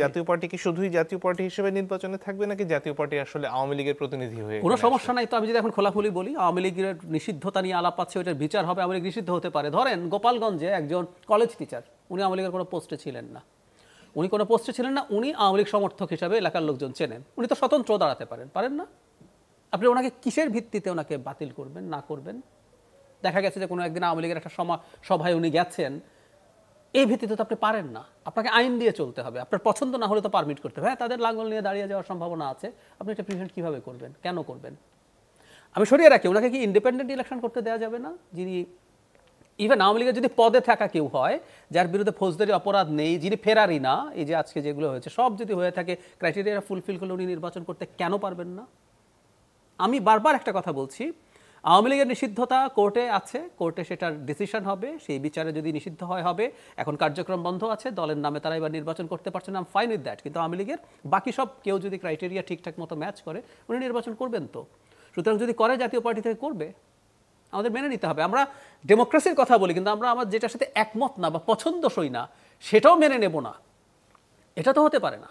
জাতীয় পার্টি কি শুধুই জাতীয় পার্টি হিসেবে নির্বাচনে থাকবে নাকি জাতীয় পার্টি আসলে আওয়ামী লীগের প্রতিনিধি হয়ে? কোনো সমস্যা নাই তো। আমি যদি এখন খোলাখুলি বলি, আওয়ামী লীগের নিষিদ্ধতা নিয়ে আলাপ আছে, ওইটার বিচার হবে, আওয়ামী লীগ নিষিদ্ধ হতে পারে। ধরেন গোপালগঞ্জে একজন কলেজ টিচার, উনি আওয়ামী লীগের কোনো পোস্টে ছিলেন না, উনি আওয়ামী লীগ সমর্থক হিসাবে এলাকার লোকজন চেনেন, উনি তো স্বতন্ত্র দাঁড়াতে পারেন না? আপনি ওনাকে কিসের ভিত্তিতে ওনাকে বাতিল করবেন, না করবেন? দেখা গেছে যে কোনো একদিন আওয়ামী লীগের একটা সভায় উনি গেছেন, এই ভিত্তিতে তো আপনি পারেন না। আপনাকে আইন দিয়ে চলতে হবে, আপনার পছন্দ না হলে তো পারমিট করতে হবে। হ্যাঁ, তাদের লাঙ্গল নিয়ে দাঁড়িয়ে যাওয়ার সম্ভাবনা আছে, আপনি এটা প্রিভেন্ট কীভাবে করবেন, কেন করবেন? আমি সরিয়ে রাখি, ওনাকে কি ইন্ডিপেন্ডেন্ট ইলেকশন করতে দেওয়া যাবে না? যিনি ইভেন আওয়ামী লীগের যদি পদে থাকা কেউ হয়, যার বিরুদ্ধে ফৌজদারি অপরাধ নেই, যিনি ফেরারি না, এই যে আজকে যেগুলো হয়েছে সব যদি হয়ে থাকে, ক্রাইটেরিয়া ফুলফিল করলে উনি নির্বাচন করতে কেন পারবেন না? আমি বারবার একটা কথা বলছি, আওয়ামী লীগের নিষিদ্ধতা কোর্টে আছে, কোর্টে সেটার ডিসিশন হবে, সেই বিচারে যদি নিষিদ্ধ হয় হবে। এখন কার্যক্রম বন্ধ আছে, দলের নামে তারা এবার নির্বাচন করতে পারছে না, I am fine with that. কিন্তু আওয়ামী লীগের বাকি সব কেউ যদি ক্রাইটেরিয়া ঠিকঠাক মতো ম্যাচ করে, উনি নির্বাচন করবেন তো। সুতরাং যদি করে, জাতীয় পার্টি থেকে করবে, আমাদের মেনে নিতে হবে। আমরা ডেমোক্রেসির কথা বলি, কিন্তু আমরা আমার যেটার সাথে একমত না বা পছন্দসই না সেটাও মেনে নেব না, এটা তো হতে পারে না।